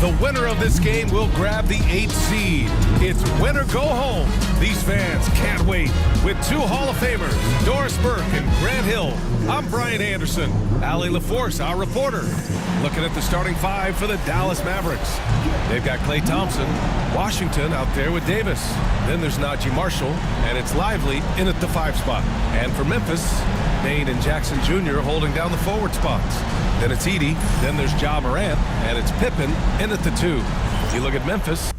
The winner of this game will grab the 8th seed. It's win or go home. These fans can't wait. With 2 Hall of Famers, Doris Burke and Grant Hill, I'm Brian Anderson. Allie LaForce, our reporter. Looking at the starting 5 for the Dallas Mavericks. They've got Klay Thompson, Washington out there with Davis. Then there's Najee Marshall, and it's Lively in at the 5 spot. And for Memphis, Bane and Jackson Jr. holding down the forward spots. Then it's Edey, then there's Ja Morant, and it's Pippen in at the 2. You look at Memphis.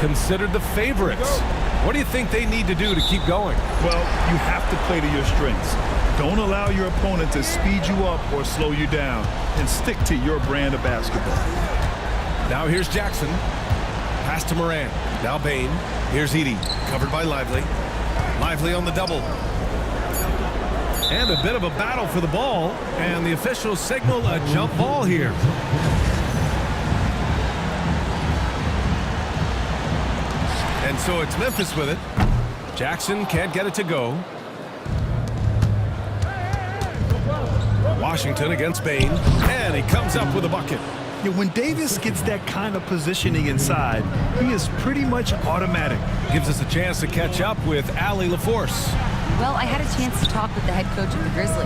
Considered the favorites. What do you think they need to do to keep going? Well, you have to play to your strengths. Don't allow your opponent to speed you up or slow you down, and stick to your brand of basketball. Now here's Jackson. Pass to Morant. Now Bane. Here's Edey. Covered by Lively. Lively on the double. And a bit of a battle for the ball. And the officials signal a jump ball here. And so it's Memphis with it. Jackson can't get it to go. Washington against Bane. And he comes up with a bucket. Yeah, when Davis gets that kind of positioning inside, he is pretty much automatic. Gives us a chance to catch up with Allie LaForce. Well, I had a chance to talk with the head coach of the Grizzlies.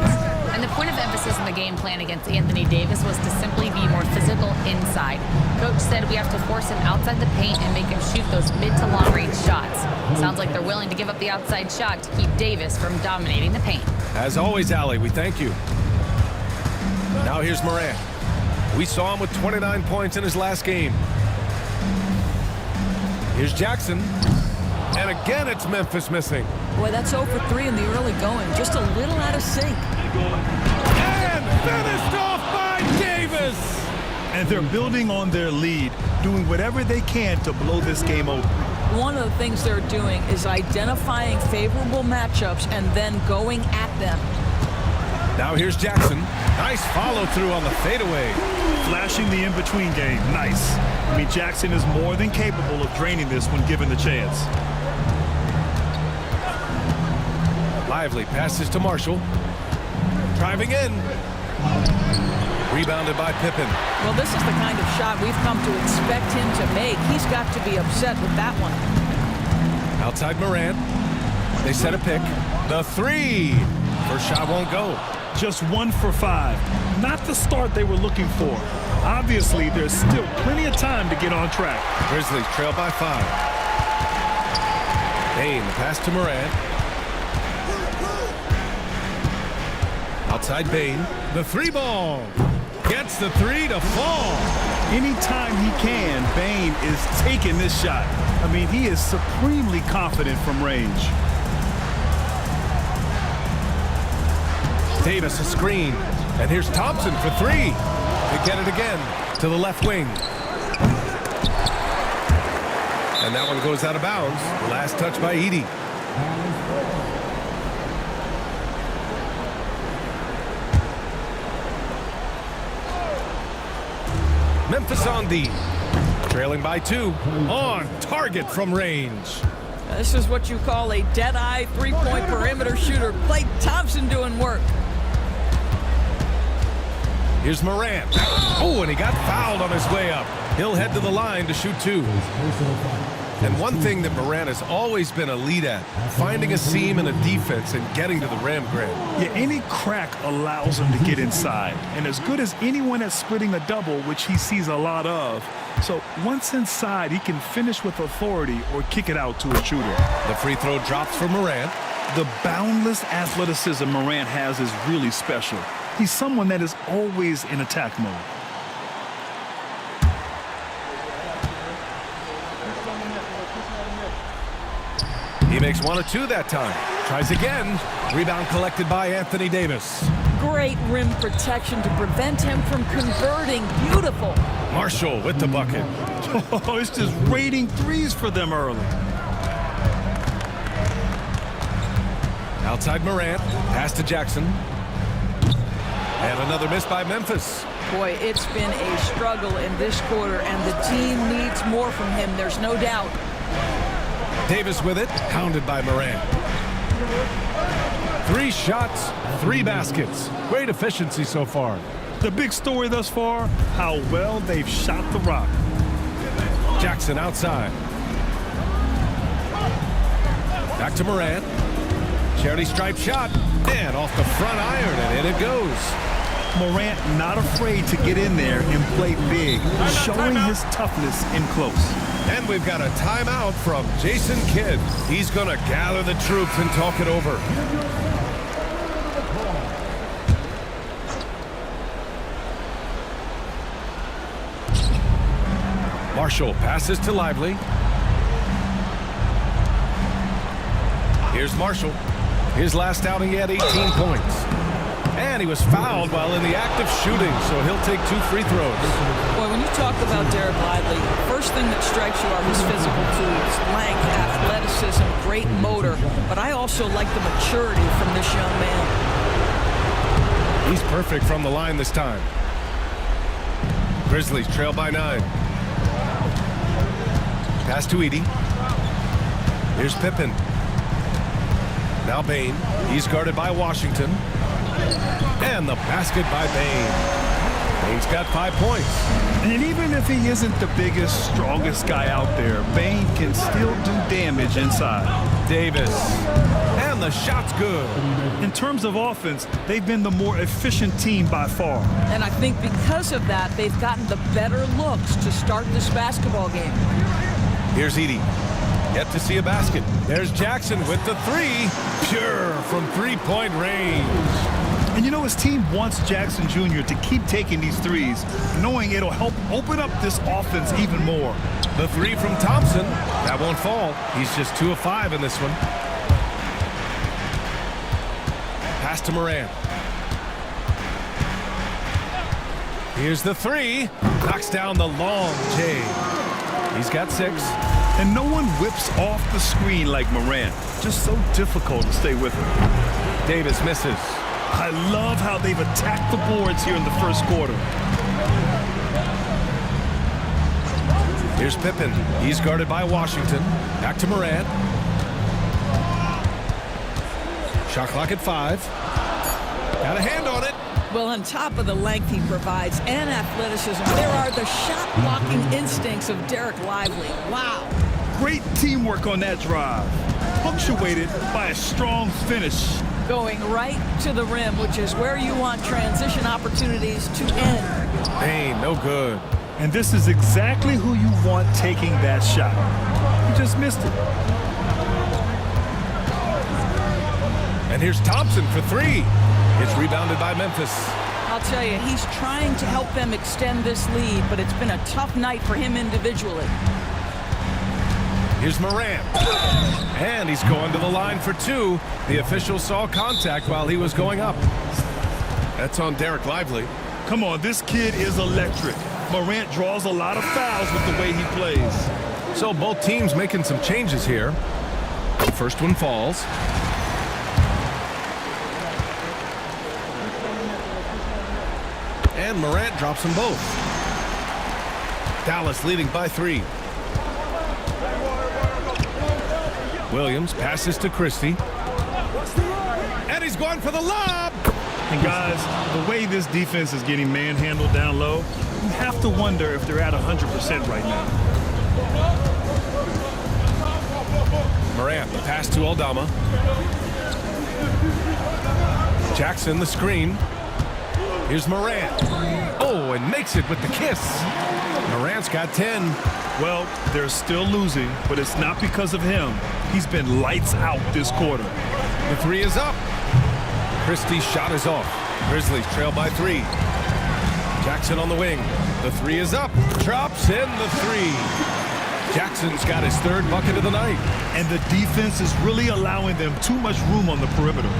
And the point of emphasis in the game plan against Anthony Davis was to simply be more physical inside. Coach said we have to force him outside the paint and make him shoot those mid to long range shots. Sounds like they're willing to give up the outside shot to keep Davis from dominating the paint. As always, Allie, we thank you. Now here's Morant. We saw him with 29 points in his last game. Here's Jackson. And again, it's Memphis missing. Boy, that's 0 for 3 in the early going. Just a little out of sync. And finished off by Davis. And they're building on their lead, doing whatever they can to blow this game open. One of the things they're doing is identifying favorable matchups and then going at them. Now here's Jackson. Nice follow through on the fadeaway. Flashing the in-between game. Nice. I mean, Jackson is more than capable of draining this when given the chance. Lively passes to Marshall. Driving in. Rebounded by Pippen. Well, this is the kind of shot we've come to expect him to make. He's got to be upset with that one. Outside Morant. They set a pick. The 3. First shot won't go. Just 1 for 5. Not the start they were looking for. Obviously, there's still plenty of time to get on track. Grizzlies trail by 5. Bane, pass to Morant. Outside Bane. The 3 ball. Gets the 3 to fall. Anytime he can, Bane is taking this shot. I mean, he is supremely confident from range. Davis a screen. And here's Thompson for 3. They get it again to the left wing. And that one goes out of bounds. Last touch by Edey. Memphis on D. Trailing by 2. On target from range. This is what you call a dead-eye three-point perimeter shooter. Klay Thompson doing work. Here's Morant. Oh, and he got fouled on his way up. He'll head to the line to shoot 2. And one thing that Morant has always been elite at, finding a seam in a defense and getting to the rim, Grant. Yeah, any crack allows him to get inside. And as good as anyone at splitting a double, which he sees a lot of. So once inside, he can finish with authority or kick it out to a shooter. The free throw drops for Morant. The boundless athleticism Morant has is really special. He's someone that is always in attack mode. He makes 1 of 2 that time. Tries again. Rebound collected by Anthony Davis. Great rim protection to prevent him from converting. Beautiful. Marshall with the bucket. Oh, it's just raining threes for them early. Outside Morant, pass to Jackson. And another miss by Memphis. Boy, it's been a struggle in this quarter, and the team needs more from him, there's no doubt. Davis with it, hounded by Morant. 3 shots, 3 baskets. Great efficiency so far. The big story thus far, how well they've shot the rock. Jackson outside. Back to Morant. Charity stripe shot, and off the front iron, and in it goes. Morant not afraid to get in there and play big, showing his toughness in close. And we've got a timeout from Jason Kidd. He's going to gather the troops and talk it over. Marshall passes to Lively. Here's Marshall. His last outing, he had 18 points. And he was fouled while in the act of shooting, so he'll take 2 free throws. Boy, when you talk about Derek Lively, first thing that strikes you are his physical tools, length, athleticism, great motor. But I also like the maturity from this young man. He's perfect from the line this time. Grizzlies trail by 9. Pass to Edey. Here's Pippen. Now Bain. He's guarded by Washington. And the basket by Bain. Bain's got 5 points. And even if he isn't the biggest, strongest guy out there, Bain can still do damage inside. Davis. And the shot's good. In terms of offense, they've been the more efficient team by far. And I think because of that, they've gotten the better looks to start this basketball game. Here's Edey. Yet to see a basket. There's Jackson with the 3. Pure from 3-point range. And you know, his team wants Jackson Jr. to keep taking these threes, knowing it'll help open up this offense even more. The 3 from Thompson. That won't fall. He's just 2 of 5 in this one. Pass to Morant. Here's the 3. Knocks down the long J. He's got 6. And no one whips off the screen like Morant. Just so difficult to stay with him. Davis misses. I love how they've attacked the boards here in the first quarter. Here's Pippen. He's guarded by Washington. Back to Morant. Shot clock at 5. Got a hand on it. Well, on top of the length he provides and athleticism, there are the shot-blocking instincts of Derek Lively. Wow. Great teamwork on that drive, punctuated by a strong finish. Going right to the rim, which is where you want transition opportunities to end. Bain, no good. And this is exactly who you want taking that shot. You just missed it. And here's Thompson for 3. It's rebounded by Memphis. I'll tell you, he's trying to help them extend this lead, but it's been a tough night for him individually. Here's Morant. And he's going to the line for 2. The official saw contact while he was going up. That's on Derek Lively. Come on, this kid is electric. Morant draws a lot of fouls with the way he plays. So both teams making some changes here. The first one falls. And Morant drops them both. Dallas leading by 3. Williams passes to Christie. And he's going for the lob. And guys, the way this defense is getting manhandled down low, you have to wonder if they're at 100% right now. Morant, the pass to Aldama. Jackson, the screen. Here's Morant. Oh, and makes it with the kiss. Morant's got 10. Well, they're still losing, but it's not because of him. He's been lights out this quarter. The 3 is up. Christie's shot is off. Grizzlies trail by 3. Jackson on the wing. The 3 is up. Drops in the 3. Jackson's got his 3rd bucket of the night. And the defense is really allowing them too much room on the perimeter.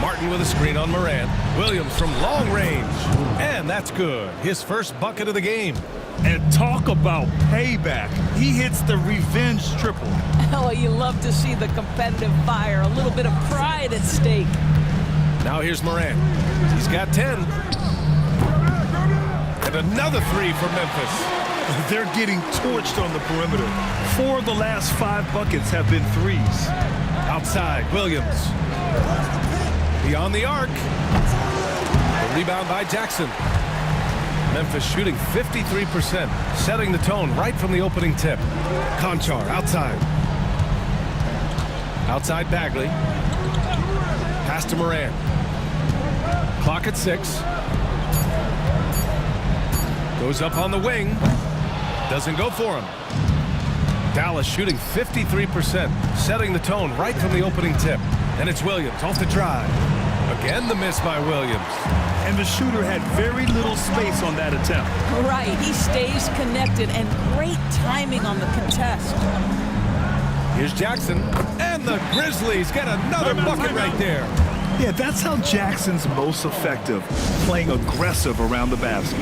Martin with a screen on Morant. Williams from long range. And that's good. His first bucket of the game. And talk about payback. He hits the revenge triple. Oh, you love to see the competitive fire. A little bit of pride at stake. Now here's Morant. He's got 10. And another three for Memphis. They're getting torched on the perimeter. 4 of the last 5 buckets have been threes. Outside, Williams. Beyond the arc. The rebound by Jackson. Memphis shooting 53%, setting the tone right from the opening tip. Conchar outside. Outside Bagley. Pass to Morant. Clock at 6. Goes up on the wing. Doesn't go for him. Dallas shooting 53%, setting the tone right from the opening tip. And it's Williams off the drive. Again, the miss by Williams. And the shooter had very little space on that attempt. Right, he stays connected, and great timing on the contest. Here's Jackson, and the Grizzlies get another bucket right there. Yeah, that's how Jackson's most effective, playing aggressive around the basket.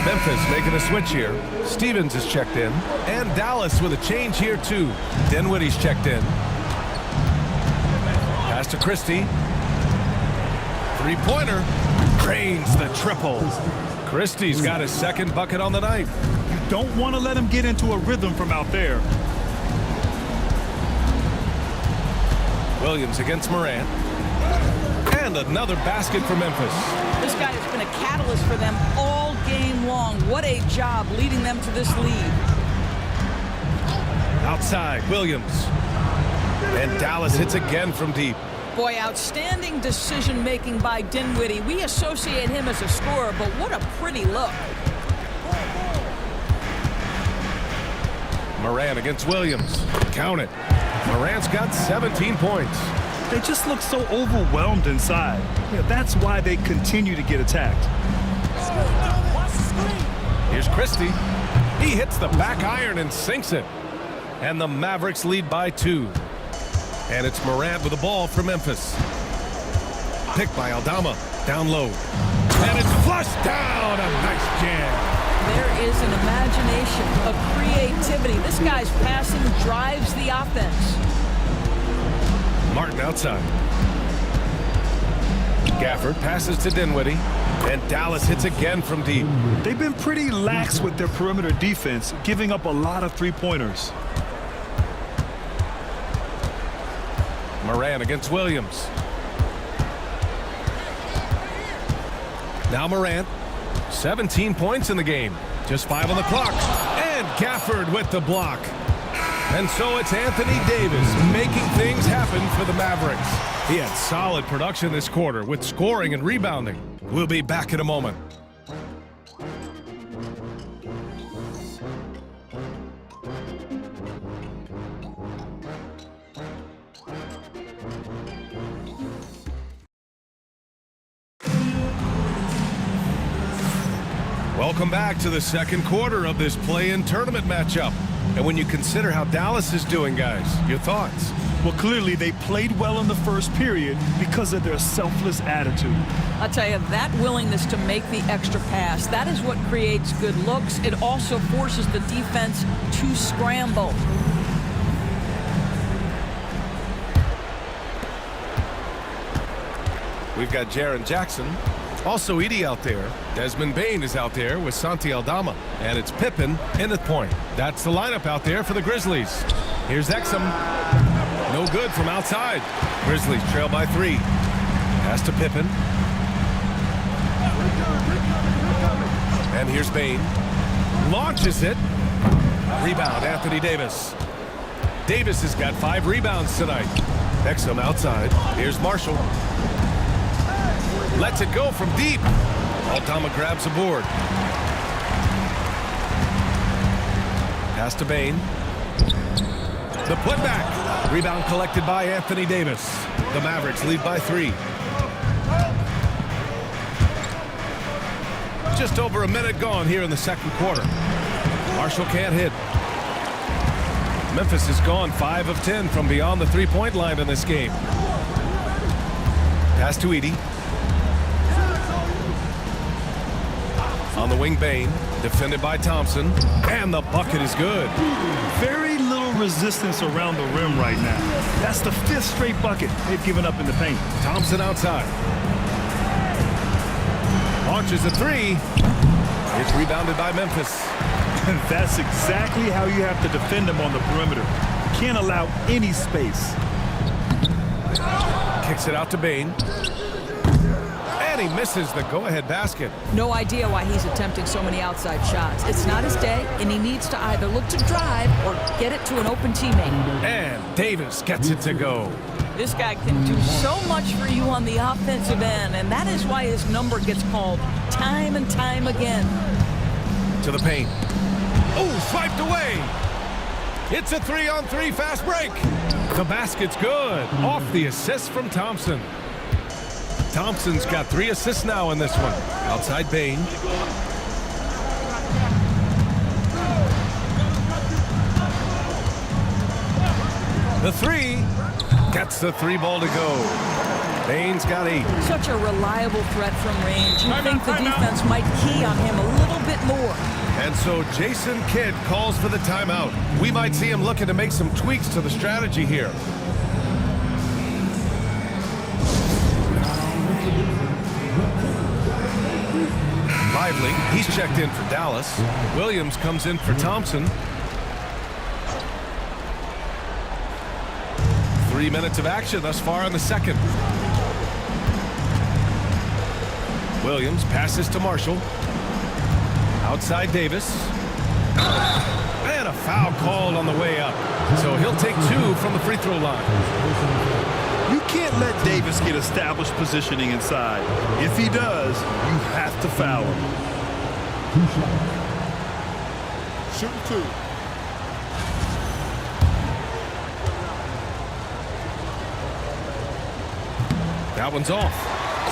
Memphis making a switch here. Stevens is checked in, and Dallas with a change here too. Dinwiddie's checked in. Pass to Christie. Three-pointer. Drains the triple. Christie's got his second bucket on the night. You don't want to let him get into a rhythm from out there. Williams against Morant. And another basket for Memphis. This guy has been a catalyst for them all game long. What a job leading them to this lead. Outside, Williams. And Dallas hits again from deep. Boy, outstanding decision-making by Dinwiddie. We associate him as a scorer, but what a pretty look. Morant against Williams. Count it. Morant's got 17 points. They just look so overwhelmed inside. Yeah, that's why they continue to get attacked. Here's Christie. He hits the back iron and sinks it. And the Mavericks lead by 2. And it's Morant with the ball for Memphis. Picked by Aldama. Down low. And it's flushed down. A nice jam. There is an imagination, a creativity. This guy's passing drives the offense. Martin outside. Gafford passes to Dinwiddie. And Dallas hits again from deep. They've been pretty lax with their perimeter defense, giving up a lot of three-pointers. Morant against Williams. Now Morant. 17 points in the game. Just 5 on the clock. And Gafford with the block. And so it's Anthony Davis making things happen for the Mavericks. He had solid production this quarter with scoring and rebounding. We'll be back in a moment. Welcome back to the second quarter of this play-in tournament matchup. And when you consider how Dallas is doing, guys, your thoughts? Well, clearly they played well in the first period because of their selfless attitude. I'll tell you, that willingness to make the extra pass, that is what creates good looks. It also forces the defense to scramble. We've got Jaren Jackson. Also Edey out there. Desmond Bane is out there with Santi Aldama. And it's Pippen in the point. That's the lineup out there for the Grizzlies. Here's Exum. No good from outside. Grizzlies trail by 3. Pass to Pippen. And here's Bane. Launches it. Rebound, Anthony Davis. Davis has got 5 rebounds tonight. Exum outside. Here's Marshall. Lets it go from deep. Aldama grabs a board. Pass to Bane. The putback. Rebound collected by Anthony Davis. The Mavericks lead by 3. Just over a minute gone here in the second quarter. Marshall can't hit. Memphis has gone 5 of 10 from beyond the three-point line in this game. Pass to Edie. On the wing, Bain. Defended by Thompson. And the bucket is good. Very little resistance around the rim right now. That's the 5th straight bucket they've given up in the paint. Thompson outside. Launches a three. It's rebounded by Memphis. And that's exactly how you have to defend them on the perimeter. You can't allow any space. Kicks it out to Bain. And he misses the go-ahead basket. No idea why he's attempting so many outside shots. It's not his day, and he needs to either look to drive or get it to an open teammate. And Davis gets it to go. This guy can do so much for you on the offensive end, and that is why his number gets called time and time again. To the paint. Oh, swiped away. It's a 3-on-3 fast break. The basket's good. Off the assist from Thompson. Thompson's got 3 assists now in this one. Outside Bain. The three. Gets the 3-ball to go. Bain's got 8. Such a reliable threat from range. You think the defense might key on him a little bit more. And so Jason Kidd calls for the timeout. We might see him looking to make some tweaks to the strategy here. Lively, he's checked in for Dallas. Williams comes in for Thompson. 3 minutes of action thus far in the second. Williams passes to Marshall. Outside Davis. And a foul called on the way up. So he'll take 2 from the free throw line. You can't let Davis get established positioning inside. If he does, you have to foul him. Shooting 2. That one's off.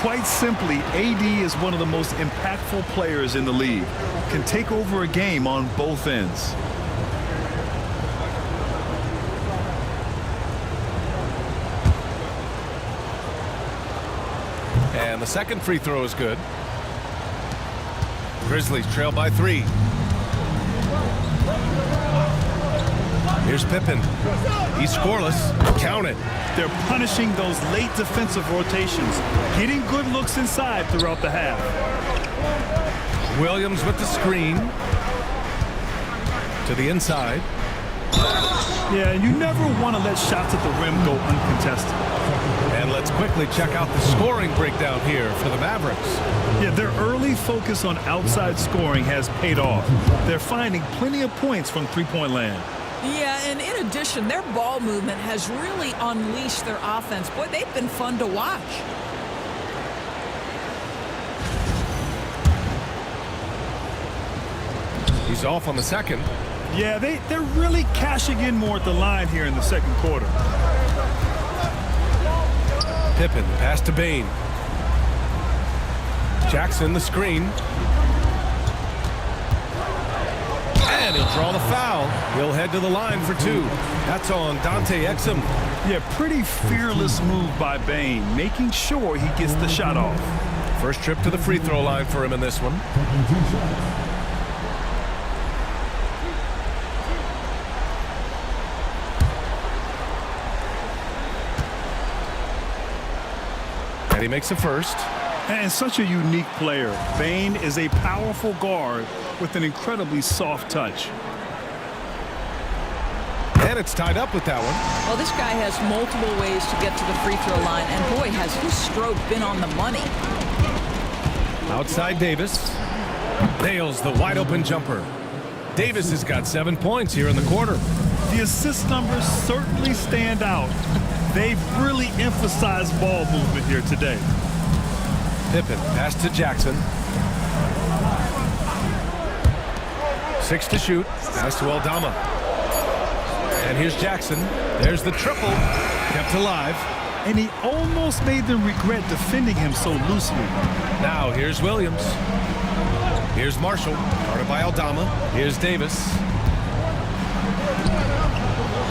Quite simply, AD is one of the most impactful players in the league. Can take over a game on both ends. And the second free throw is good. Grizzlies trail by 3. Here's Pippen. He's scoreless. Count it. They're punishing those late defensive rotations, getting good looks inside throughout the half. Williams with the screen. To the inside. Yeah, you never want to let shots at the rim go uncontested. And let's quickly check out the scoring breakdown here for the Mavericks. Yeah, their early focus on outside scoring has paid off. They're finding plenty of points from three-point land. Yeah, and in addition, their ball movement has really unleashed their offense. Boy, they've been fun to watch. He's off on the second. Yeah, they're really cashing in more at the line here in the second quarter. Pippen, pass to Bain. Jackson, the screen. And he'll draw the foul. He'll head to the line for 2. That's on Dante Exum. Yeah, pretty fearless move by Bain, making sure he gets the shot off. First trip to the free throw line for him in this one. And he makes the first. And such a unique player. Bain is a powerful guard with an incredibly soft touch. And it's tied up with that one. Well, this guy has multiple ways to get to the free throw line, and boy, has his stroke been on the money. Outside Davis. Nails the wide open jumper. Davis has got 7 points here in the quarter. The assist numbers certainly stand out. They've really emphasized ball movement here today. Pippen, pass to Jackson. 6 to shoot. Pass to Aldama. And here's Jackson. There's the triple. Kept alive. And he almost made them regret defending him so loosely. Now here's Williams. Here's Marshall. Guarded by Aldama. Here's Davis.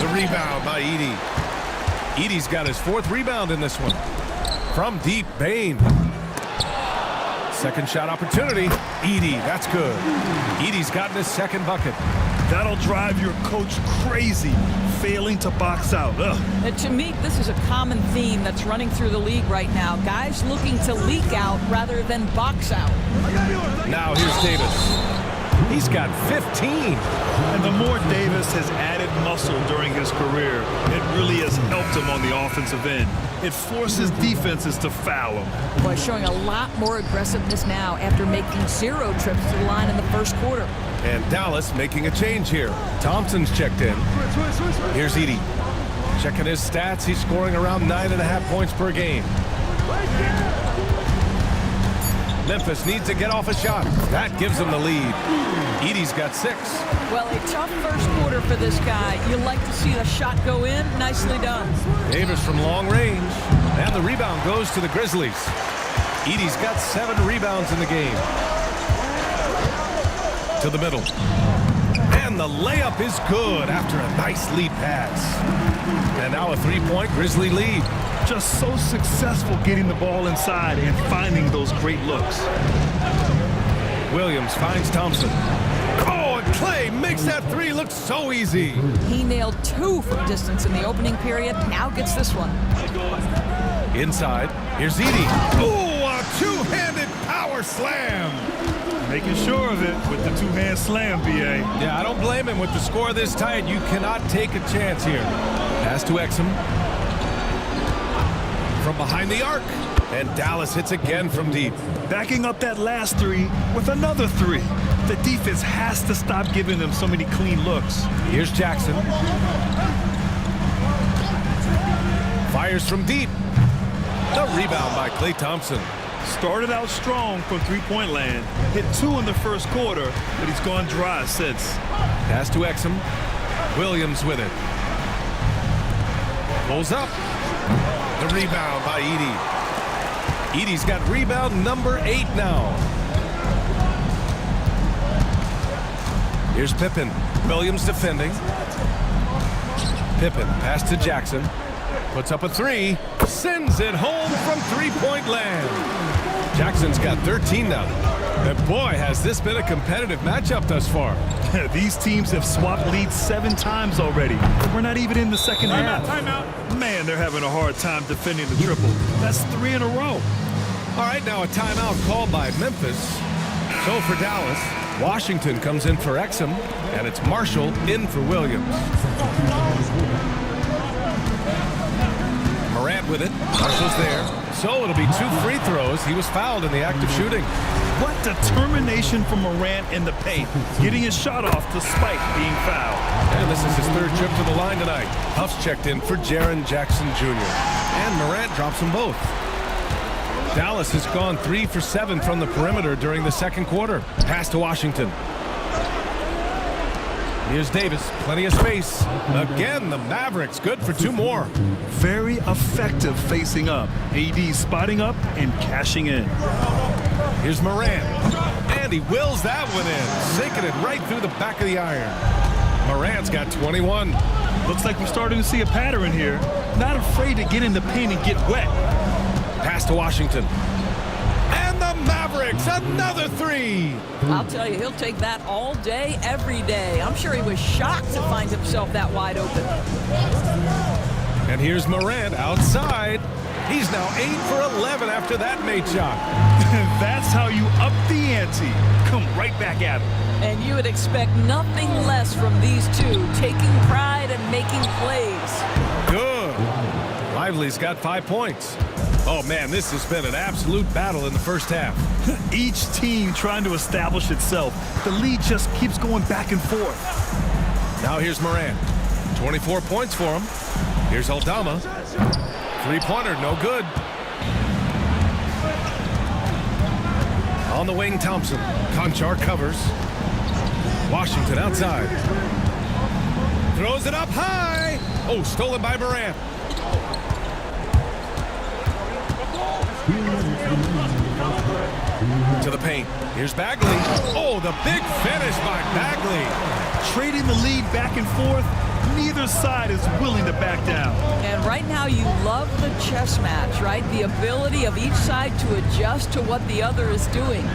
The rebound by Edie. Edie's got his 4th rebound in this one. From deep, Bain. Second shot opportunity. Edey, that's good. Edey's gotten his second bucket. That'll drive your coach crazy, failing to box out. Ugh. And to me, this is a common theme that's running through the league right now. Guys looking to leak out rather than box out. Now here's Davis. He's got 15. And the more Davis has added muscle during his career, it really has helped him on the offensive end. It forces defenses to foul him. Boy, showing a lot more aggressiveness now after making 0 trips to the line in the first quarter. And Dallas making a change here. Thompson's checked in. Here's Edey. Checking his stats, he's scoring around 9.5 points per game. Memphis needs to get off a shot. That gives them the lead. Edey's got 6. Well, a tough first quarter for this guy. You like to see the shot go in. Nicely done. Davis from long range. And the rebound goes to the Grizzlies. Edey's got 7 rebounds in the game. To the middle. And the layup is good after a nice lead pass. And now a 3-point Grizzly lead. Just so successful getting the ball inside and finding those great looks. Williams finds Thompson. Oh, and Clay makes that 3 look so easy. He nailed 2 from distance in the opening period. Now gets this one. Inside, here's Edey. Oh, a two-handed power slam. Making sure of it with the 2-hand slam, B.A. Yeah, I don't blame him with the score this tight. You cannot take a chance here. Pass to Exum. From behind the arc. And Dallas hits again from deep. Backing up that last 3 with another 3. The defense has to stop giving them so many clean looks. Here's Jackson. Fires from deep. The rebound by Klay Thompson. Started out strong from three-point land. Hit 2 in the first quarter, but he's gone dry since. Pass to Exum. Williams with it. Pulls up. The rebound by Edey. Edey's got rebound number 8 now. Here's Pippen. Williams defending. Pippen pass to Jackson. Puts up a 3. Sends it home from three-point land. Jackson's got 13 now. And boy, has this been a competitive matchup thus far. These teams have swapped leads 7 times already. We're not even in the second half. Timeout. Man, they're having a hard time defending the triple. That's 3 in a row. All right, now a timeout called by Memphis. So for Dallas, Washington comes in for Exum, and it's Marshall in for Williams. Morant with it. Marshall's there. So it'll be 2 free throws. He was fouled in the act of shooting. What determination from Morant in the paint, getting his shot off despite being fouled. And this is his 3rd trip to the line tonight. Huff's checked in for Jaren Jackson Jr. And Morant drops them both. Dallas has gone 3 for 7 from the perimeter during the second quarter. Pass to Washington. Here's Davis, plenty of space. Again, the Mavericks, good for 2 more. Very effective facing up. AD spotting up and cashing in. Here's Morant, and he wills that one in, sinking it right through the back of the iron. Morant's got 21. Looks like we're starting to see a pattern here. Not afraid to get in the paint and get wet. Pass to Washington. And the Mavericks, another 3. I'll tell you, he'll take that all day, every day. I'm sure he was shocked to find himself that wide open. And here's Morant outside. He's now 8 for 11 after that made shot. That's how you up the ante. Come right back at him. And you would expect nothing less from these two, taking pride and making plays. Good. Lively's got 5 points. Oh, man, this has been an absolute battle in the first half. Each team trying to establish itself. The lead just keeps going back and forth. Now here's Morant. 24 points for him. Here's Aldama. 3-pointer, no good. On the wing, Thompson. Conchar covers. Washington outside. Throws it up high. Oh, stolen by Morant. To the paint. Here's Bagley. Oh, the big finish by Bagley. Trading the lead back and forth. Neither side is willing to back down. And right now you love the chess match, right? The ability of each side to adjust to what the other is doing.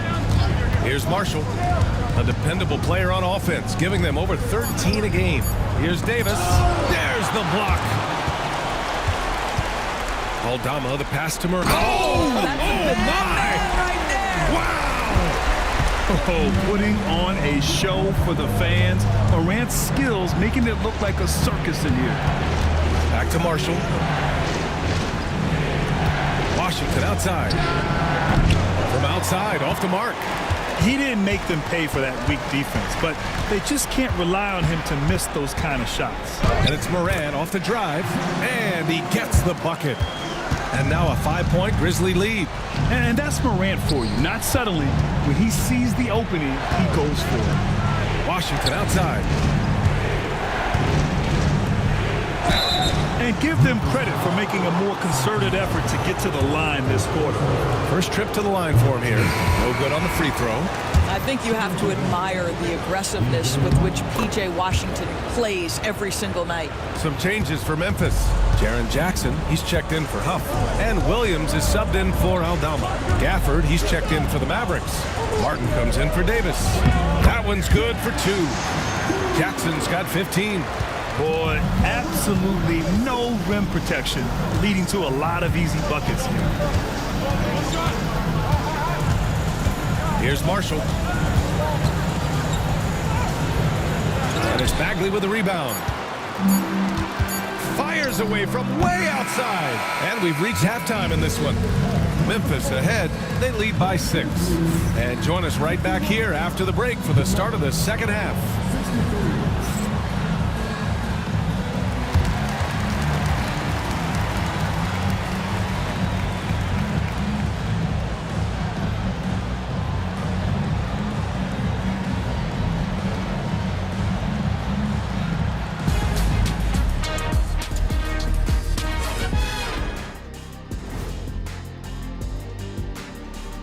Here's Marshall, a dependable player on offense, giving them over 13 a game. Here's Davis. There's the block. Aldama, the pass to Murray. Oh, my! Right there. Wow! Oh, putting on a show for the fans. Morant's skills making it look like a circus in here. Back to Marshall. Washington outside. From outside, off the mark. He didn't make them pay for that weak defense, but they just can't rely on him to miss those kind of shots. And it's Morant off the drive, and he gets the bucket. And now a 5-point Grizzly lead. And that's Morant for you. Not suddenly. When he sees the opening, he goes for it. Washington outside. And give them credit for making a more concerted effort to get to the line this quarter. First trip to the line for him here. No good on the free throw. I think you have to admire the aggressiveness with which P.J. Washington plays every single night. Some changes for Memphis. Jaren Jackson, he's checked in for Huff. And Williams is subbed in for Aldama. Gafford, he's checked in for the Mavericks. Martin comes in for Davis. That one's good for 2. Jackson's got 15. Boy, absolutely no rim protection, leading to a lot of easy buckets here. Here's Marshall. And it's Bagley with the rebound. Fires away from way outside. And we've reached halftime in this one. Memphis ahead. They lead by 6. And join us right back here after the break for the start of the second half.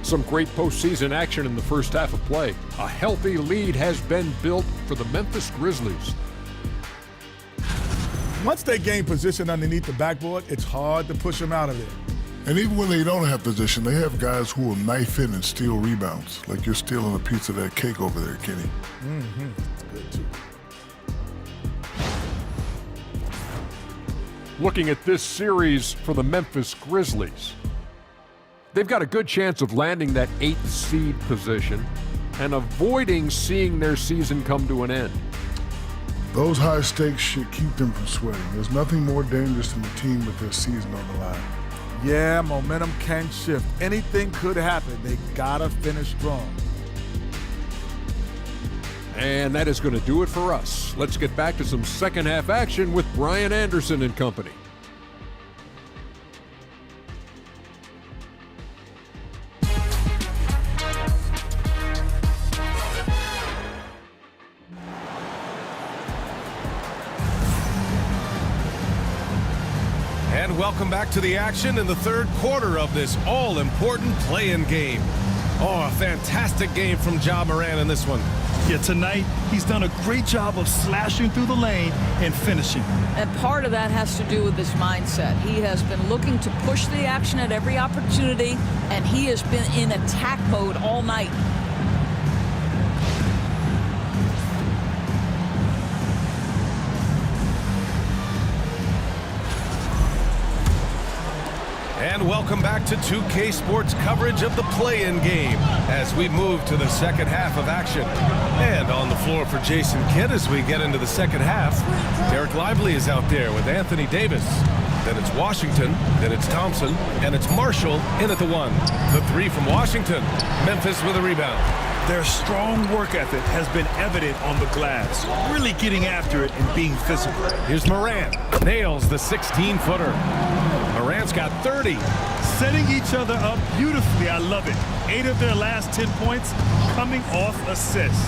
Some great postseason action in the first half of play. A healthy lead has been built for the Memphis Grizzlies. Once they gain position underneath the backboard, it's hard to push them out of there. And even when they don't have position, they have guys who will knife in and steal rebounds. Like you're stealing a piece of that cake over there, Kenny. Mm-hmm. That's good, too. Looking at this series for the Memphis Grizzlies, they've got a good chance of landing that 8th seed position and avoiding seeing their season come to an end. Those high stakes should keep them from sweating. There's nothing more dangerous than a team with their season on the line. Yeah, momentum can shift. Anything could happen. They gotta finish strong. And that is going to do it for us. Let's get back to some second half action with Brian Anderson and company. And welcome back to the action in the third quarter of this all-important play-in game. Oh, a fantastic game from Ja Morant in this one. Yeah, tonight he's done a great job of slashing through the lane and finishing. And part of that has to do with his mindset. He has been looking to push the action at every opportunity, and he has been in attack mode all night. And welcome back to 2K Sports coverage of the play-in game as we move to the second half of action. And on the floor for Jason Kidd as we get into the second half, Derek Lively is out there with Anthony Davis. Then it's Washington, then it's Thompson, and it's Marshall in at the 1. The 3 from Washington. Memphis with a rebound. Their strong work ethic has been evident on the glass, really getting after it and being physical. Here's Morant. Nails the 16-footer. Morant's got 30. Setting each other up beautifully. I love it. 8 of their last 10 points coming off assists.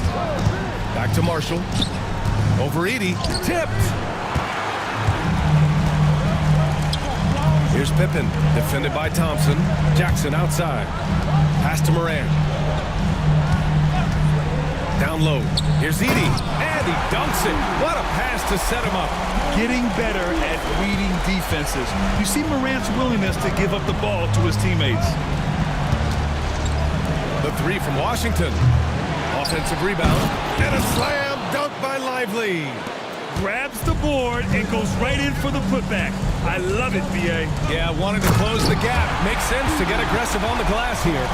Back to Marshall. Over Edey. Tipped. Here's Pippen. Defended by Thompson. Jackson outside. Pass to Morant. Down low. Here's Edey. And he dunks it. What a pass to set him up. Getting better at reading defenses. You see Morant's willingness to give up the ball to his teammates. The three from Washington. Offensive rebound. And a slam dunk by Lively. Grabs the board and goes right in for the putback. I love it, B.A. Yeah, wanting to close the gap. Makes sense to get aggressive on the glass here.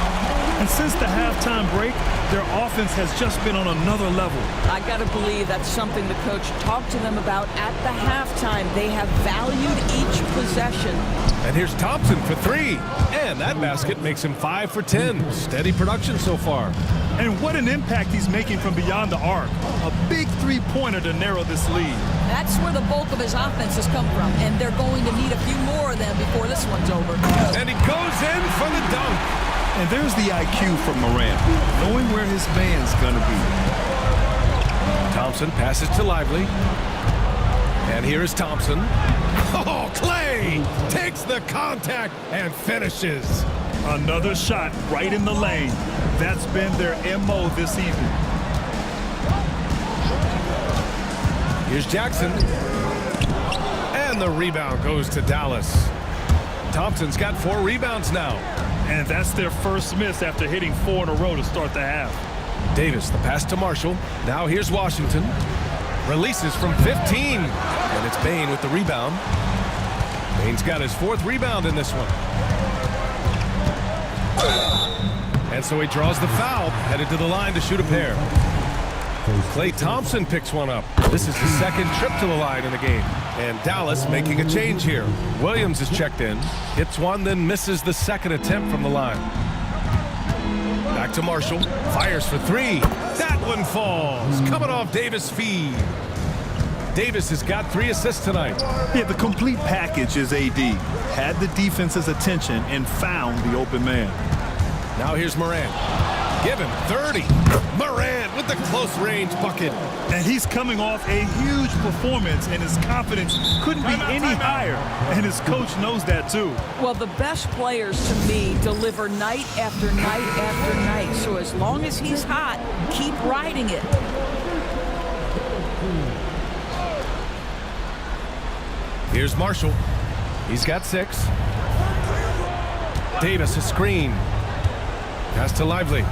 And since the halftime break, their offense has just been on another level. I got to believe that's something the coach talked to them about at the halftime. They have valued each possession. And here's Thompson for three. And that basket makes him 5 for 10. Steady production so far. And what an impact he's making from beyond the arc. A big three-pointer to narrow this lead. That's where the bulk of his offense has come from, and they're going to need a few more of them before this one's over. And he goes in for the dunk. And there's the IQ from Morant, knowing where his man's gonna be. Thompson passes to Lively. And here is Thompson. Oh, Clay takes the contact and finishes. Another shot right in the lane. That's been their MO this evening. Here's Jackson. And the rebound goes to Dallas. Thompson's got 4 rebounds now. And that's their first miss after hitting 4 in a row to start the half. Davis, the pass to Marshall. Now here's Washington. Releases from 15. And it's Bane with the rebound. Bane's got his 4th rebound in this one. And so he draws the foul, headed to the line to shoot a pair. Klay Thompson picks one up. This is his 2nd trip to the line in the game. And Dallas making a change here. Williams is checked in. Hits one, then misses the 2nd attempt from the line. Back to Marshall. Fires for 3. That one falls. Coming off Davis' feed. Davis has got 3 assists tonight. Yeah, the complete package is AD. Had the defense's attention and found the open man. Now here's Morant. Give him 30. Morant with the close-range bucket. And he's coming off a huge performance, and his confidence couldn't be any higher. And his coach knows that, too. Well, the best players, to me, deliver night after night after night. So as long as he's hot, keep riding it. Here's Marshall. He's got 6. Davis, a screen. Pass to Lively.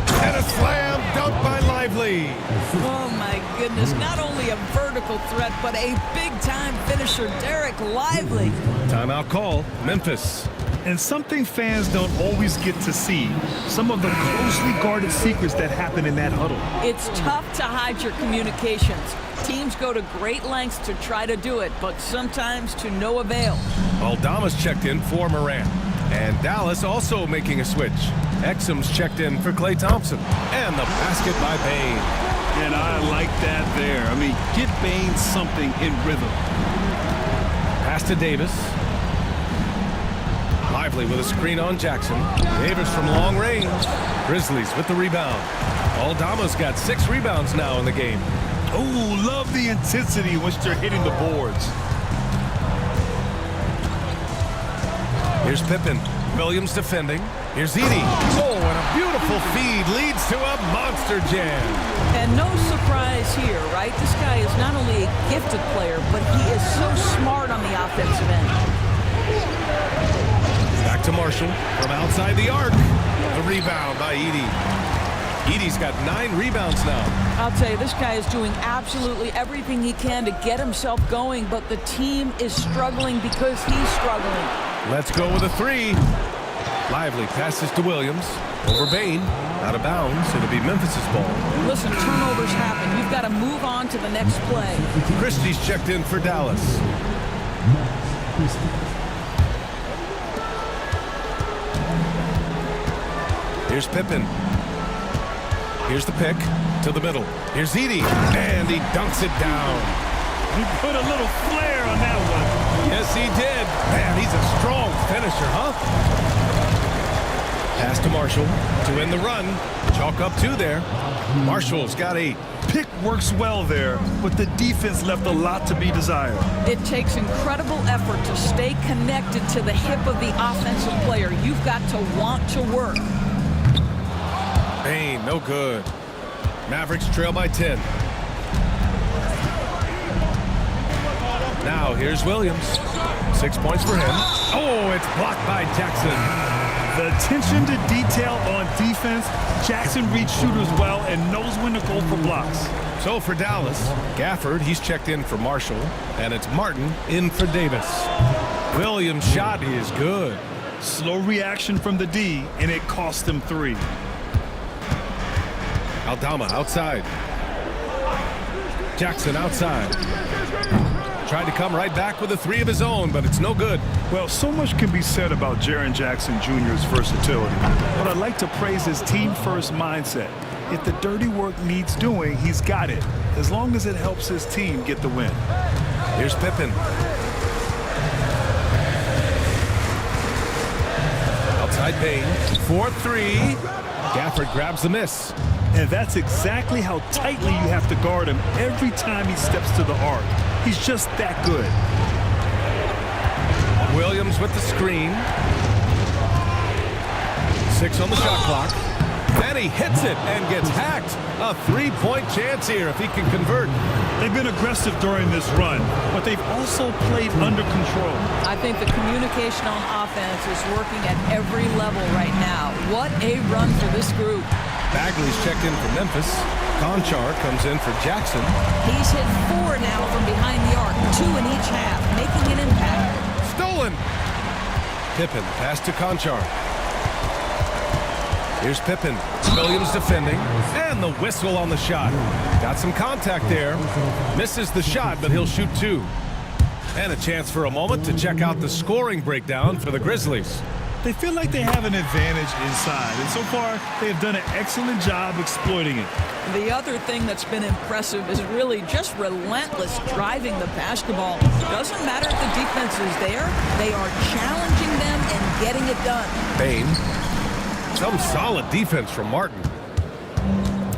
And a slam dunk by Lively. Oh, my goodness. Not only a vertical threat, but a big-time finisher, Derek Lively. Timeout call, Memphis. And something fans don't always get to see, some of the closely guarded secrets that happen in that huddle. It's tough to hide your communications. Teams go to great lengths to try to do it, but sometimes to no avail. Aldama's checked in for Morant. And Dallas also making a switch. Exum's checked in for Klay Thompson. And the basket by Bane. And I like that there. I mean, get Bane something in rhythm. Pass to Davis. Lively with a screen on Jackson. Davis from long range. Grizzlies with the rebound. Aldama's got 6 rebounds now in the game. Oh, love the intensity in which they're hitting the boards. Here's Pippen. Williams defending. Here's Edey. Oh, and a beautiful feed leads to a monster jam. And no surprise here, right? This guy is not only a gifted player, but he is so smart on the offensive end. Back to Marshall from outside the arc. The rebound by Edey. Edey's got 9 rebounds now. I'll tell you, this guy is doing absolutely everything he can to get himself going, but the team is struggling because he's struggling. Let's go with a 3. Lively passes to Williams. Over Bane. Out of bounds. It'll be Memphis' ball. Listen, turnovers happen. You've got to move on to the next play. Christie's checked in for Dallas. Here's Pippen. Here's the pick to the middle. Here's Edey. And he dunks it down. He put a little flair on that one. Yes, he did. Man, he's a strong finisher, huh? Pass to Marshall to end the run. Chalk up 2 there. Marshall's got 8. Pick works well there, but the defense left a lot to be desired. It takes incredible effort to stay connected to the hip of the offensive player. You've got to want to work. Bane, no good. Mavericks trail by 10. Now here's Williams. 6 points for him. Oh, it's blocked by Jackson. The attention to detail on defense. Jackson reads shooters well and knows when to go for blocks. So for Dallas, Gafford, he's checked in for Marshall, and it's Martin in for Davis. Williams' shot is good. Slow reaction from the D, and it cost him 3. Aldama outside. Jackson outside. Tried to come right back with a 3 of his own, but it's no good. Well, so much can be said about Jaren Jackson Jr.'s versatility, but I'd like to praise his team-first mindset. If the dirty work needs doing, he's got it, as long as it helps his team get the win. Here's Pippen. Outside Payne. 4-3. Gafford grabs the miss. And that's exactly how tightly you have to guard him every time he steps to the arc. He's just that good. Williams with the screen. 6 on the shot clock. And he hits it and gets hacked. A 3-point chance here if he can convert. They've been aggressive during this run, but they've also played under control. I think the communication on offense is working at every level right now. What a run for this group. Bagley's checked in for Memphis. Conchar comes in for Jackson. He's hit 4 now from behind the arc, 2 in each half, making an impact. Stolen. Pippen pass to Conchar. Here's Pippen. Williams defending. And the whistle on the shot. Got some contact there. Misses the shot, but he'll shoot 2. And a chance for a moment to check out the scoring breakdown for the Grizzlies. They feel like they have an advantage inside, and so far they have done an excellent job exploiting it. The other thing that's been impressive is really just relentless driving the basketball. Doesn't matter if the defense is there, they are challenging them and getting it done. Payne. Some solid defense from Martin.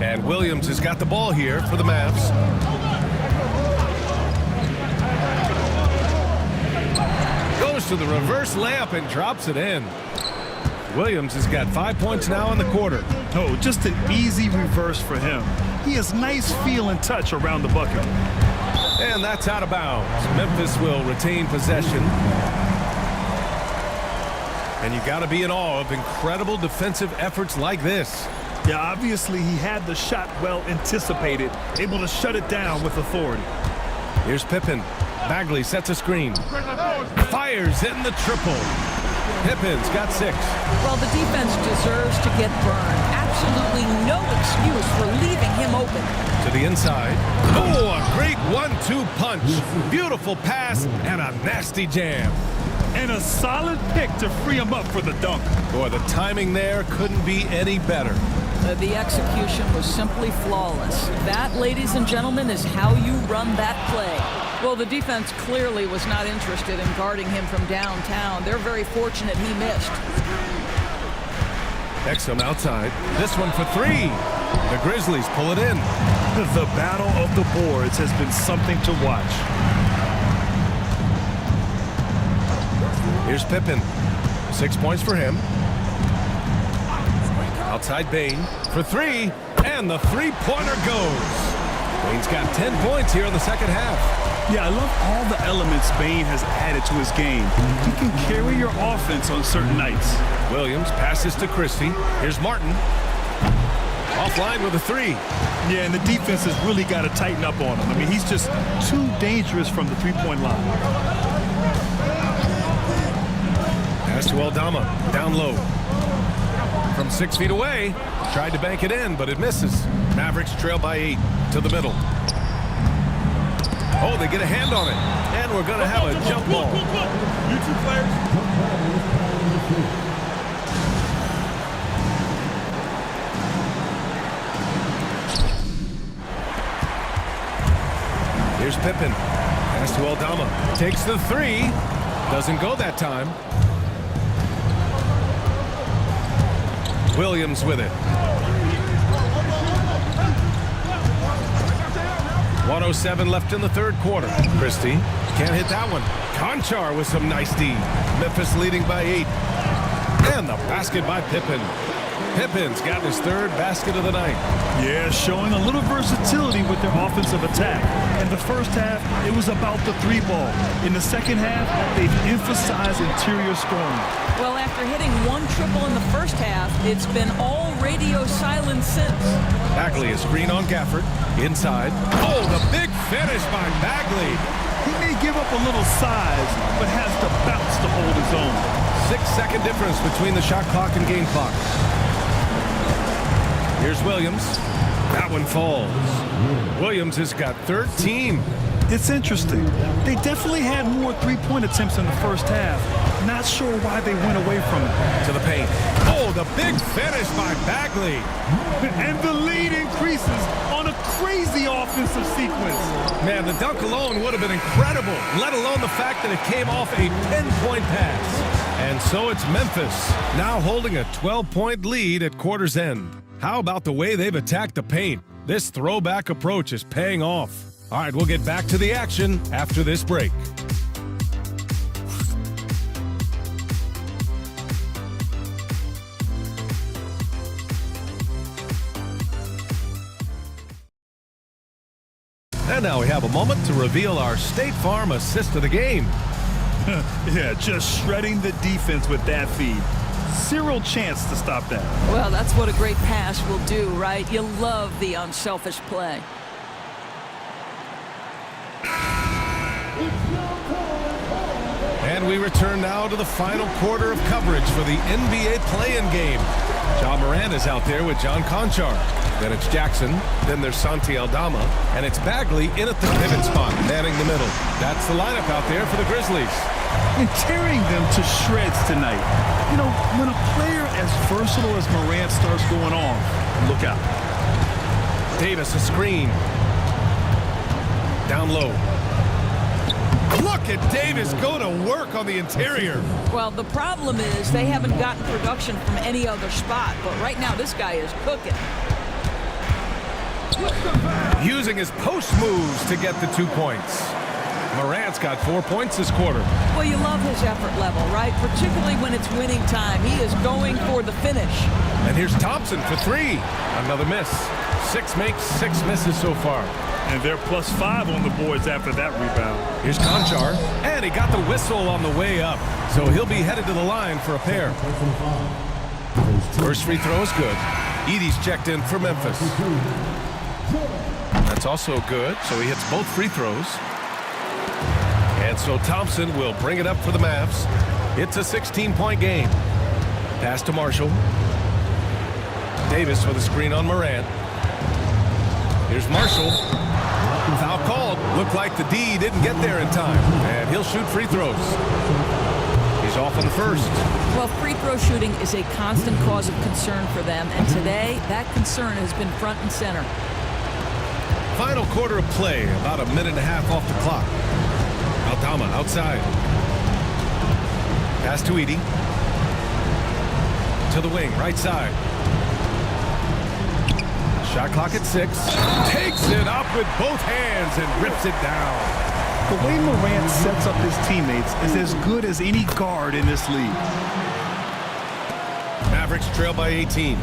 And Williams has got the ball here for the Mavs. Goes to the reverse layup and drops it in. Williams has got 5 points now in the quarter. Oh, just an easy reverse for him. He has nice feel and touch around the bucket. And that's out of bounds. Memphis will retain possession. And you got to be in awe of incredible defensive efforts like this. Yeah, obviously he had the shot well anticipated, able to shut it down with authority. Here's Pippen. Bagley sets a screen. Fires in the triple. Pippen's got 6. Well, the defense deserves to get burned. Absolutely no excuse for leaving him open. To the inside. Oh, a great 1-2 punch. Beautiful pass and a nasty jam. And a solid pick to free him up for the dunk. Boy, the timing there couldn't be any better. The execution was simply flawless. That, ladies and gentlemen, is how you run that play. Well, the defense clearly was not interested in guarding him from downtown. They're very fortunate he missed. Exum outside. This one for 3. The Grizzlies pull it in. The battle of the boards has been something to watch. Here's Pippen. 6 points for him. Outside Bane for 3. And the 3-pointer goes. Bane's got 10 points here in the second half. Yeah, I love all the elements Bane has added to his game. He can carry your offense on certain nights. Williams passes to Christie. Here's Martin. Offline with a 3. Yeah, and the defense has really got to tighten up on him. I mean, he's just too dangerous from the 3-point line. Pass to Aldama. Down low. From 6 feet away. Tried to bank it in, but it misses. Mavericks trail by 8 to the middle. Oh, they get a hand on it. And we're going to have a jump ball. You 2 players. Here's Pippen. Pass to Aldama. Takes the 3. Doesn't go that time. Williams with it. 1:07 left in the third quarter. Christie can't hit that one. Conchar with some nice D. Memphis leading by 8. And the basket by Pippen. Pippen's got his third basket of the night. Yeah, showing a little versatility with their offensive attack. In the first half, it was about the three ball. In the second half, they've emphasized interior scoring. Well, after hitting one triple in the first half, it's been all radio silence since. Bagley, a screen on Gafford. Inside. Oh, the big finish by Bagley. He may give up a little size, but has the bounce to hold his own. 6-second difference between the shot clock and game clock. Here's Williams. That one falls. Williams has got 13. It's interesting. They definitely had more three-point attempts in the first half. Not sure why they went away from it. To the paint. Oh, the big finish by Bagley. And the lead increases on a crazy offensive sequence. Man, the dunk alone would have been incredible, let alone the fact that it came off a 10-point pass. And so it's Memphis, now holding a 12-point lead at quarter's end. How about the way they've attacked the paint? This throwback approach is paying off. All right, we'll get back to the action after this break. And now we have a moment to reveal our State Farm assist of the game. Yeah, just shredding the defense with that feed. Zero chance to stop that. Well, that's what a great pass will do, right? You love the unselfish play. And we return now to the final quarter of coverage for the NBA Play-In game. John Moran is out there with John Conchar. Then it's Jackson. Then there's Santi Aldama. And it's Bagley in at the pivot spot, manning the middle. That's the lineup out there for the Grizzlies. And tearing them to shreds tonight. You know, when a player as versatile as Morant starts going off, look out. Davis, a screen. Down low. Look at Davis go to work on the interior. Well, the problem is they haven't gotten production from any other spot, but right now this guy is cooking. Using his post moves to get the 2 points. Morant's got 4 points this quarter. Well, you love his effort level, right? Particularly when it's winning time. He is going for the finish. And here's Thompson for three. Another miss. 6 makes, 6 misses so far. And they're +5 on the boards after that rebound. Here's Conchar. And he got the whistle on the way up. So he'll be headed to the line for a pair. First free throw is good. Edey's checked in for Memphis. That's also good. So he hits both free throws. And so Thompson will bring it up for the Mavs. It's a 16-point game. Pass to Marshall. Davis with a screen on Morant. Here's Marshall. Foul called. Looked like the D didn't get there in time. And he'll shoot free throws. He's off on the first. Well, free throw shooting is a constant cause of concern for them. And today, that concern has been front and center. Final quarter of play. About a minute and a half off the clock. Aldama outside. Pass to Edey. To the wing, right side. Shot clock at 6. Takes it up with both hands and rips it down. The way Morant sets up his teammates is as good as any guard in this league. Mavericks trail by 18.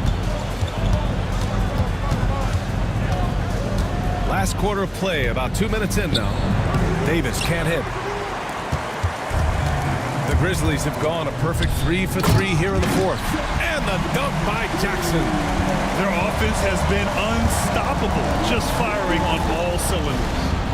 Last quarter of play, about 2 minutes in now. Davis can't hit. The Grizzlies have gone a perfect 3 for 3 here in the fourth. And the dunk by Jackson. Their offense has been unstoppable, just firing on all cylinders.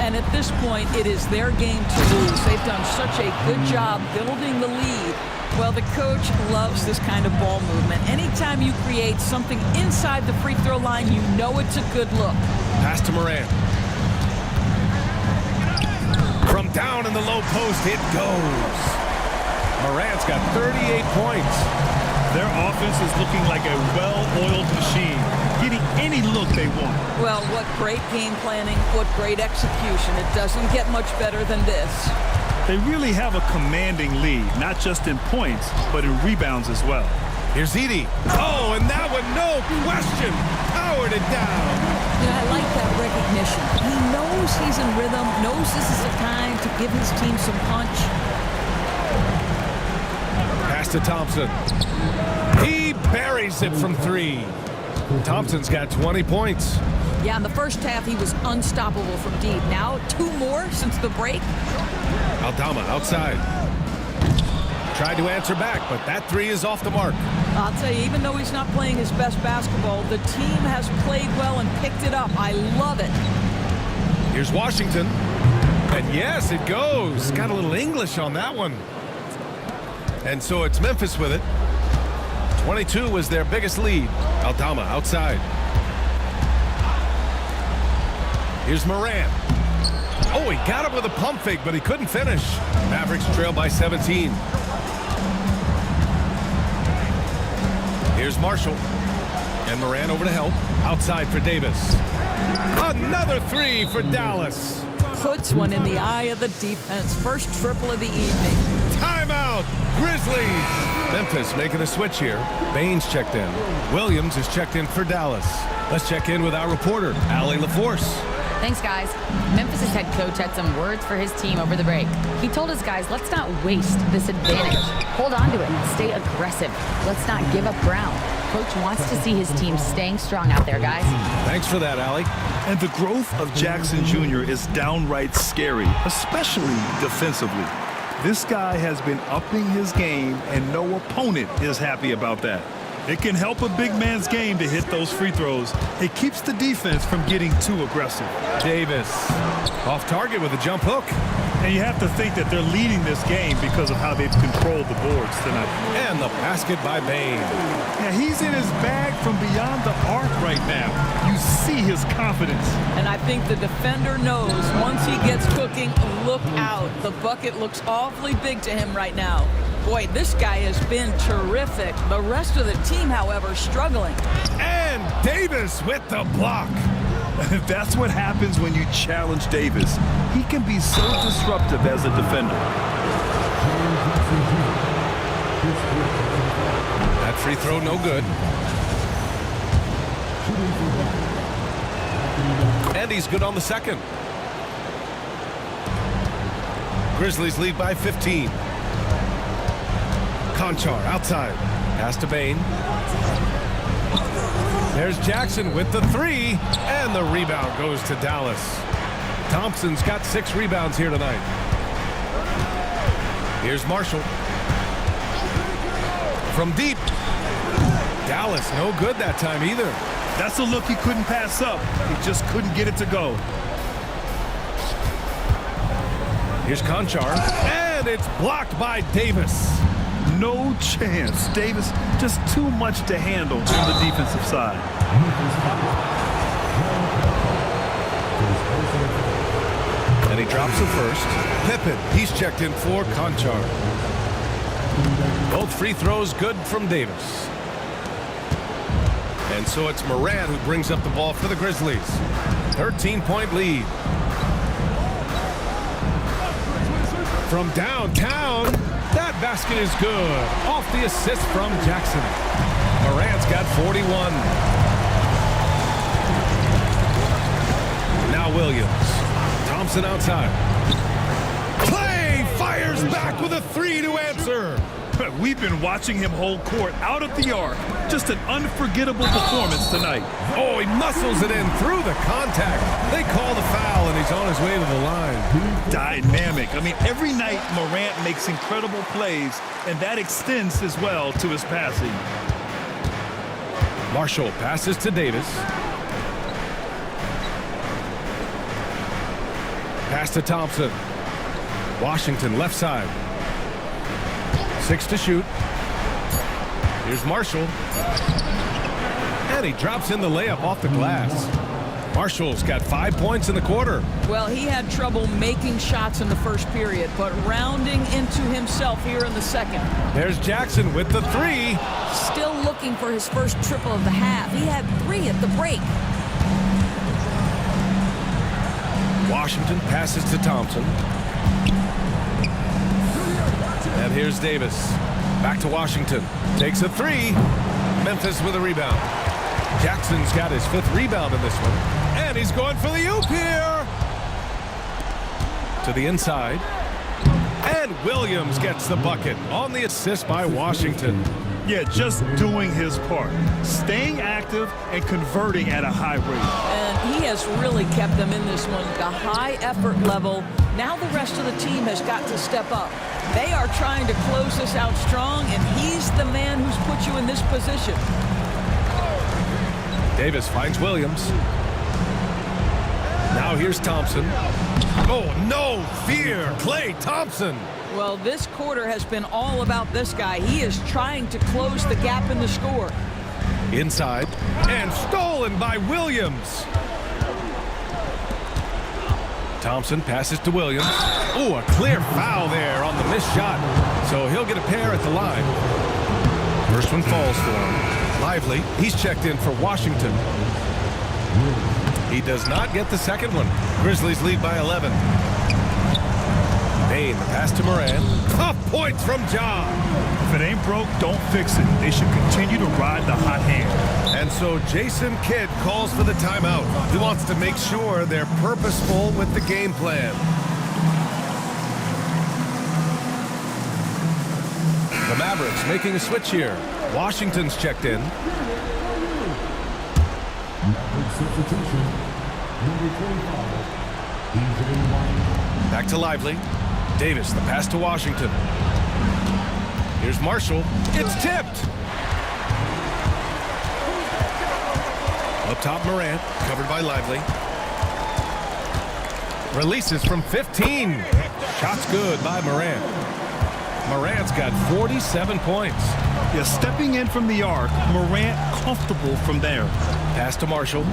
And at this point, it is their game to lose. They've done such a good job building the lead. Well, the coach loves this kind of ball movement. Anytime you create something inside the free throw line, you know it's a good look. Pass to Morant. From down in the low post, it goes. Morant's got 38 points. Their offense is looking like a well-oiled machine, getting any look they want. Well, what great game planning, what great execution. It doesn't get much better than this. They really have a commanding lead, not just in points, but in rebounds as well. Here's Edey. Oh, and that one, no question, powered it down. You know, I like that recognition. He knows he's in rhythm, knows this is the time to give his team some punch. Pass to Thompson. He buries it from 3. Thompson's got 20 points. Yeah, in the first half, he was unstoppable from deep. Now, 2 more since the break. Aldama outside. Tried to answer back, but that 3 is off the mark. I'll tell you, even though he's not playing his best basketball, the team has played well and picked it up. I love it. Here's Washington. And yes, it goes. Got a little English on that one. And so it's Memphis with it. 22 was their biggest lead. Aldama outside. Here's Moran. Oh, he got it with a pump fake, but he couldn't finish. Mavericks trail by 17. Here's Marshall. And Moran over to help. Outside for Davis. Another 3 for Dallas. Puts one in the eye of the defense. First triple of the evening. Timeout, Grizzlies. Memphis making a switch here. Baines checked in. Williams is checked in for Dallas. Let's check in with our reporter, Allie LaForce. Thanks, guys. Memphis' head coach had some words for his team over the break. He told his guys, let's not waste this advantage. Hold on to it and stay aggressive. Let's not give up ground. Coach wants to see his team staying strong out there, guys. Thanks for that, Allie. And the growth of Jackson Jr. is downright scary, especially defensively. This guy has been upping his game, and no opponent is happy about that. It can help a big man's game to hit those free throws. It keeps the defense from getting too aggressive. Davis off target with a jump hook. And you have to think that they're leading this game because of how they've controlled the boards tonight. And the basket by Baines. Yeah, he's in his bag from beyond the arc right now. You see his confidence. And I think the defender knows once he gets cooking, look out. The bucket looks awfully big to him right now. Boy, this guy has been terrific. The rest of the team, however, struggling. And Davis with the block. That's what happens when you challenge Davis. He can be so disruptive as a defender. That free throw no good. And he's good on the second. Grizzlies lead by 15. Conchar outside. Pass to Bain. There's Jackson with the 3. And the rebound goes to Dallas. Thompson's got 6 rebounds here tonight. Here's Marshall. From deep. Dallas no good that time either. That's a look he couldn't pass up. He just couldn't get it to go. Here's Conchar. And it's blocked by Davis. No chance. Davis just too much to handle on the defensive side. And he drops it first. Pippen, he's checked in for Conchar. Both free throws good from Davis. And so it's Moran who brings up the ball for the Grizzlies. 13-point lead. From downtown, that basket is good. Off the assist from Jackson. Moran's got 41. Now Williams. Thompson outside. Clay fires back with a 3 to answer. We've been watching him hold court out at the arc. Just an unforgettable performance tonight. Oh, he muscles it in through the contact. They call the foul, and he's on his way to the line. Dynamic. I mean, every night Morant makes incredible plays, and that extends as well to his passing. Marshall passes to Davis. Pass to Thompson. Washington left side. 6 to shoot. Here's Marshall. And he drops in the layup off the glass. Marshall's got 5 points in the quarter. Well, he had trouble making shots in the first period, but rounding into himself here in the second. There's Jackson with the 3. Still looking for his first triple of the half. He had 3 at the break. Washington passes to Thompson. And here's Davis. Back to Washington. Takes a 3. Memphis with a rebound. Jackson's got his 5th rebound in this one. And he's going for the oop here. To the inside. And And Williams gets the bucket on the assist by Washington. Yeah, just doing his part. Staying active and converting at a high rate. And he has really kept them in this one. The high effort level. Now the rest of the team has got to step up. They are trying to close this out strong, and he's the man who's put you in this position. Davis finds Williams. Now here's Thompson. Oh, no fear. Klay Thompson. Well, this quarter has been all about this guy. He is trying to close the gap in the score. Inside. And stolen by Williams. Thompson passes to Williams. Oh, a clear foul there on the missed shot. So he'll get a pair at the line. First one falls for him. Lively. He's checked in for Washington. He does not get the second one. Grizzlies lead by 11. Payne, the pass to Moran. Tough points from Ja. If it ain't broke, don't fix it. They should continue to ride the hot hand. And so Jason Kidd calls for the timeout. He wants to make sure they're purposeful with the game plan. The Mavericks making a switch here. Washington's checked in. Back to Lively. Davis, the pass to Washington. Here's Marshall. It's tipped. Up top, Morant, covered by Lively. Releases from 15. Shot's good by Morant. Morant's got 47 points. Yeah, stepping in from the arc, Morant comfortable from there. Pass to Marshall.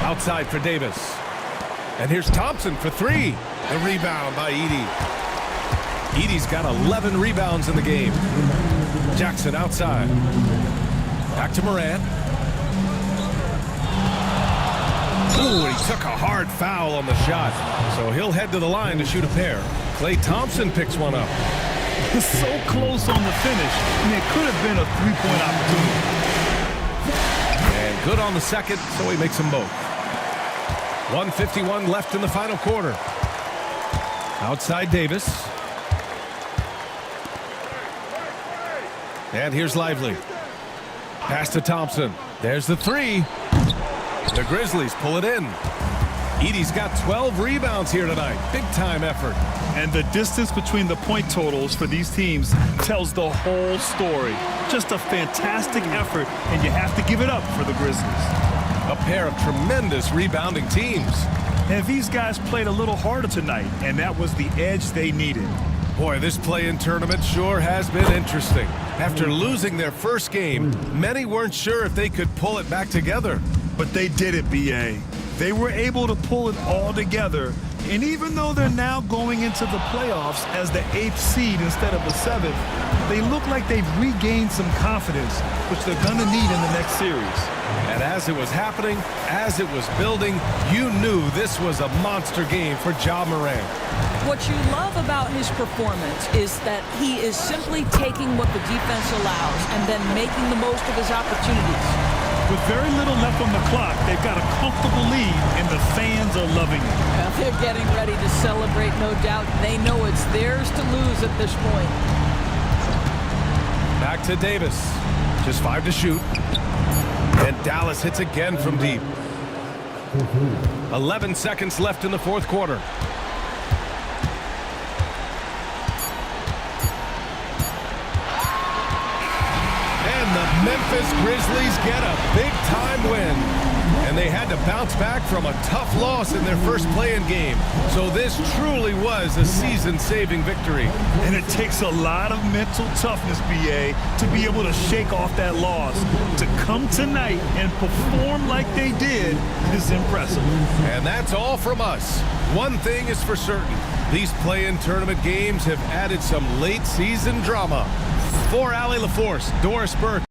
Outside for Davis. And here's Thompson for three. The rebound by Edey. Edey's got 11 rebounds in the game. Jackson outside. Back to Morant. Ooh, he took a hard foul on the shot. So he'll head to the line to shoot a pair. Klay Thompson picks one up. So close on the finish, and it could have been a three-point opportunity. And good on the second, so he makes them both. 1:51 left in the final quarter. Outside Davis. And here's Lively. Pass to Thompson. There's the three. The Grizzlies pull it in. Edey's got 12 rebounds here tonight. Big-time effort. And the distance between the point totals for these teams tells the whole story. Just a fantastic effort, and you have to give it up for the Grizzlies. A pair of tremendous rebounding teams. And these guys played a little harder tonight, and that was the edge they needed. Boy, this play-in tournament sure has been interesting. After losing their first game, many weren't sure if they could pull it back together. But they did it, B.A. They were able to pull it all together. And even though they're now going into the playoffs as the 8th seed instead of the 7th, they look like they've regained some confidence, which they're going to need in the next series. And as it was happening, as it was building, you knew this was a monster game for Ja Morant. What you love about his performance is that he is simply taking what the defense allows and then making the most of his opportunities. With very little left on the clock, they've got a comfortable lead, and the fans are loving it. Well, they're getting ready to celebrate, no doubt. They know it's theirs to lose at this point. Back to Davis. Just 5 to shoot. And Dallas hits again from deep. 11 seconds left in the fourth quarter. The Memphis Grizzlies get a big-time win. And they had to bounce back from a tough loss in their first play-in game. So this truly was a season-saving victory. And it takes a lot of mental toughness, B.A., to be able to shake off that loss. To come tonight and perform like they did is impressive. And that's all from us. One thing is for certain. These play-in tournament games have added some late-season drama. For Allie LaForce, Doris Burke.